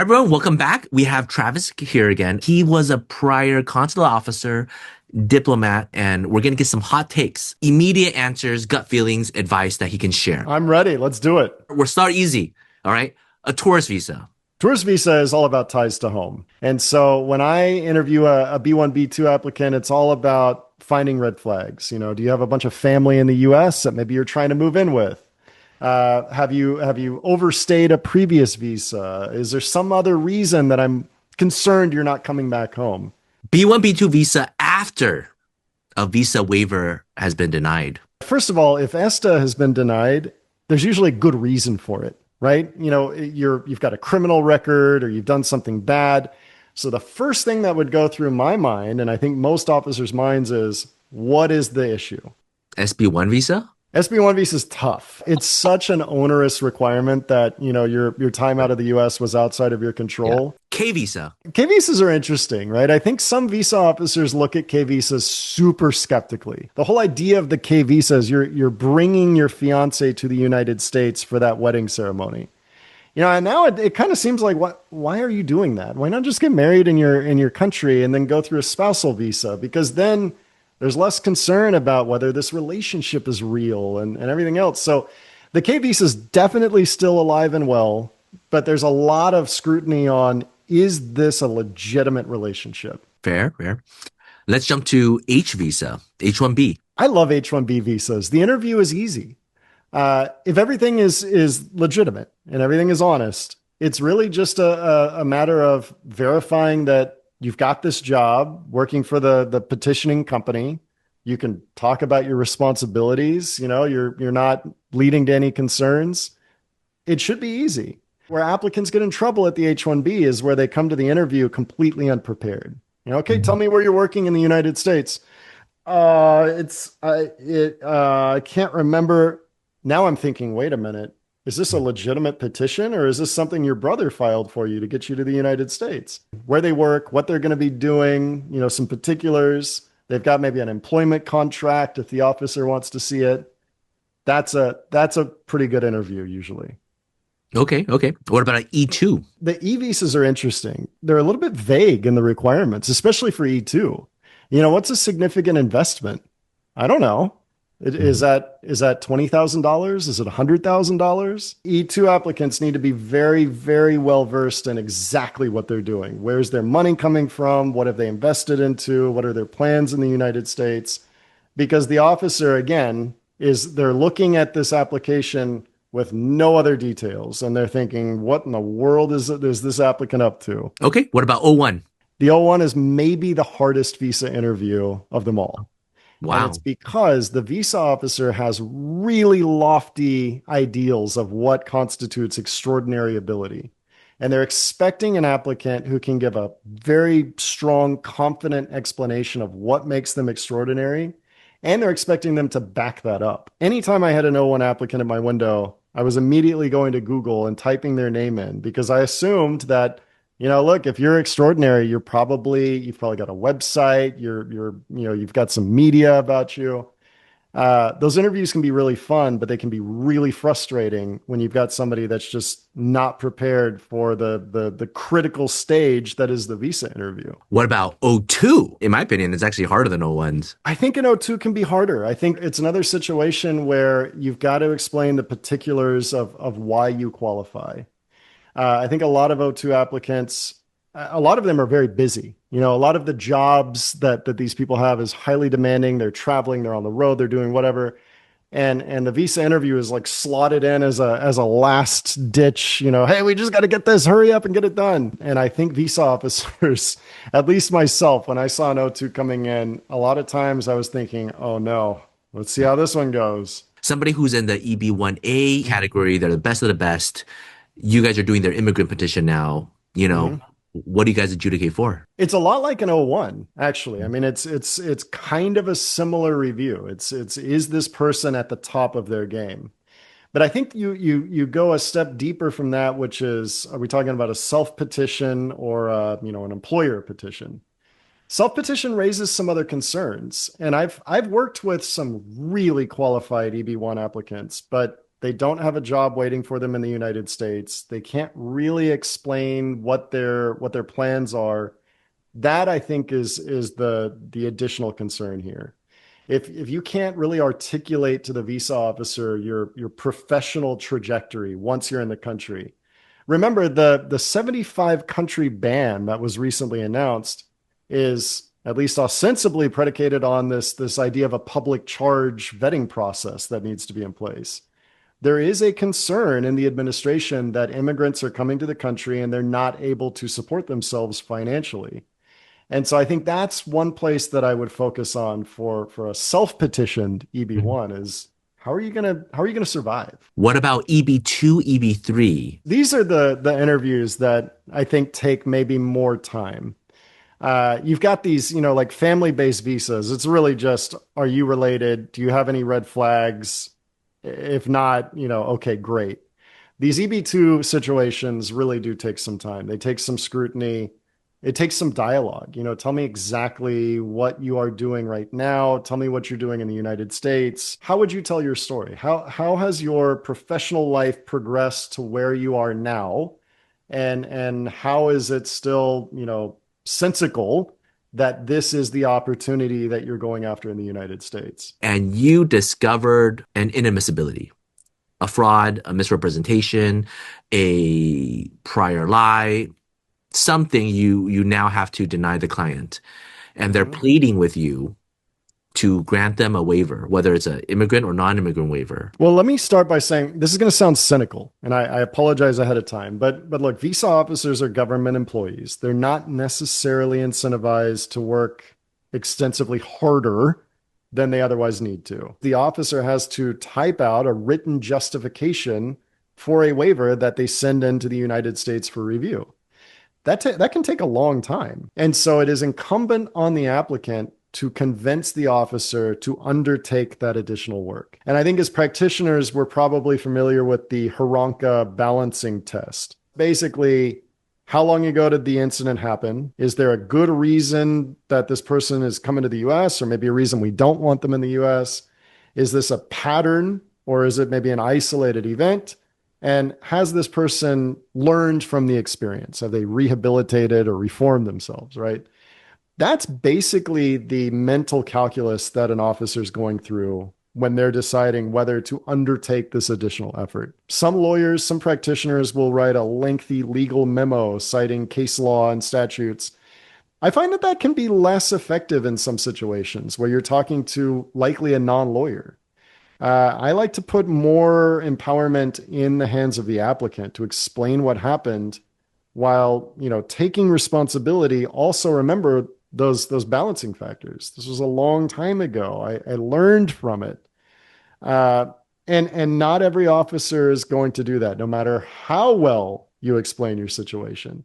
Hi, everyone. Welcome back. We have Travis here again. He was a prior consular officer, diplomat, and we're going to get some hot takes, immediate answers, gut feelings, advice that he can share. I'm ready. Let's do it. We'll start easy. All right. A tourist visa. Tourist visa is all about ties to home. And so when I interview a B1, B2 applicant, it's all about finding red flags. Do you have a bunch of family in the US that maybe you're trying to move in with? Have you overstayed a previous visa? Is there some other reason that I'm concerned you're not coming back home? B1, B2 visa after a visa waiver has been denied. First of all, if ESTA has been denied, there's usually a good reason for it, right? You've got a criminal record or you've done something bad. So the first thing that would go through my mind, and I think most officers' minds, is what is the issue? SB1 visa? SB1 visa is tough. It's such an onerous requirement that, your time out of the US was outside of your control. Yeah. K visa. K visas are interesting, right? I think some visa officers look at K visas super skeptically. The whole idea of the K visa is you're bringing your fiance to the United States for that wedding ceremony. And now it kind of seems like, why are you doing that? Why not just get married in your country and then go through a spousal visa? Because then there's less concern about whether this relationship is real and everything else. So the K visa is definitely still alive and well, but there's a lot of scrutiny on, is this a legitimate relationship? Fair, fair. Let's jump to H visa, H1B. I love H1B visas. The interview is easy. If everything is legitimate and everything is honest, it's really just a matter of verifying that you've got this job working for the petitioning company. You can talk about your responsibilities. You're not leading to any concerns. It should be easy. Where applicants get in trouble at the H-1B is where they come to the interview completely unprepared. Okay, tell me where you're working in the United States. I can't remember. Now I'm thinking, wait a minute. Is this a legitimate petition or is this something your brother filed for you to get you to the United States? Where they work, what they're going to be doing, some particulars. They've got maybe an employment contract if the officer wants to see it. That's a pretty good interview usually. Okay, okay. What about an E2? The E visas are interesting. They're a little bit vague in the requirements, especially for E2. What's a significant investment? I don't know. Is that $20,000? Is it $100,000? E2 applicants need to be very, very well versed in exactly what they're doing. Where's their money coming from? What have they invested into? What are their plans in the United States? Because the officer, again, they're looking at this application with no other details. And they're thinking, what in the world is this applicant up to? Okay. What about O1? The O1 is maybe the hardest visa interview of them all. Wow. And it's because the visa officer has really lofty ideals of what constitutes extraordinary ability. And they're expecting an applicant who can give a very strong, confident explanation of what makes them extraordinary. And they're expecting them to back that up. Anytime I had an O1 applicant in my window, I was immediately going to Google and typing their name in because I assumed that, look, if you're extraordinary, you've probably got a website, you've got some media about you. Those interviews can be really fun, but they can be really frustrating when you've got somebody that's just not prepared for the critical stage that is the visa interview. What about O2? In my opinion, it's actually harder than O1s. I think an O2 can be harder. I think it's another situation where you've got to explain the particulars of why you qualify. I think a lot of O2 applicants, a lot of them are very busy. A lot of the jobs that these people have is highly demanding. They're traveling, they're on the road, they're doing whatever. And the visa interview is like slotted in as a last ditch, hey, we just got to get this, hurry up and get it done. And I think visa officers, at least myself, when I saw an O2 coming in, a lot of times I was thinking, oh no, let's see how this one goes. Somebody who's in the EB1A category, they're the best of the best. You guys are doing their immigrant petition now, What do you guys adjudicate for? It's a lot like an O1, actually. I mean, it's kind of a similar review. It's is this person at the top of their game? But I think you go a step deeper from that, which is, are we talking about a self-petition or an employer petition? Self-petition raises some other concerns, and I've worked with some really qualified EB1 applicants, but They don't have a job waiting for them in the United States. They can't really explain what their plans are. That I think is the additional concern here. If you can't really articulate to the visa officer your professional trajectory once you're in the country. Remember the 75 country ban that was recently announced is at least ostensibly predicated on this idea of a public charge vetting process that needs to be in place. There is a concern in the administration that immigrants are coming to the country and they're not able to support themselves financially. And so I think that's one place that I would focus on for a self-petitioned Mhm. EB1 is how are you gonna survive? What about EB2, EB3? These are the interviews that I think take maybe more time. You've got these, like family-based visas. It's really just, are you related? Do you have any red flags? If not, okay, great. These EB2 situations really do take some time. They take some scrutiny. It takes some dialogue. Tell me exactly what you are doing right now. Tell me what you're doing in the United States. How would you tell your story? How has your professional life progressed to where you are now? And how is it still, sensical that this is the opportunity that you're going after in the United States? And you discovered an inadmissibility, a fraud, a misrepresentation, a prior lie, something you now have to deny the client. And they're Mhm. pleading with you to grant them a waiver, whether it's an immigrant or non-immigrant waiver. Well, let me start by saying this is going to sound cynical, and I apologize ahead of time. But look, visa officers are government employees. They're not necessarily incentivized to work extensively harder than they otherwise need to. The officer has to type out a written justification for a waiver that they send into the United States for review. That can take a long time. And so it is incumbent on the applicant to convince the officer to undertake that additional work. And I think as practitioners, we're probably familiar with the Hranka balancing test. Basically, how long ago did the incident happen? Is there a good reason that this person is coming to the US, or maybe a reason we don't want them in the US? Is this a pattern, or is it maybe an isolated event? And has this person learned from the experience? Have they rehabilitated or reformed themselves, right? That's basically the mental calculus that an officer is going through when they're deciding whether to undertake this additional effort. Some lawyers, some practitioners will write a lengthy legal memo citing case law and statutes. I find that that can be less effective in some situations where you're talking to likely a non-lawyer. I like to put more empowerment in the hands of the applicant to explain what happened while, taking responsibility. Also remember those balancing factors. This was a long time ago. I learned from it. Uh, and not every officer is going to do that, no matter how well you explain your situation.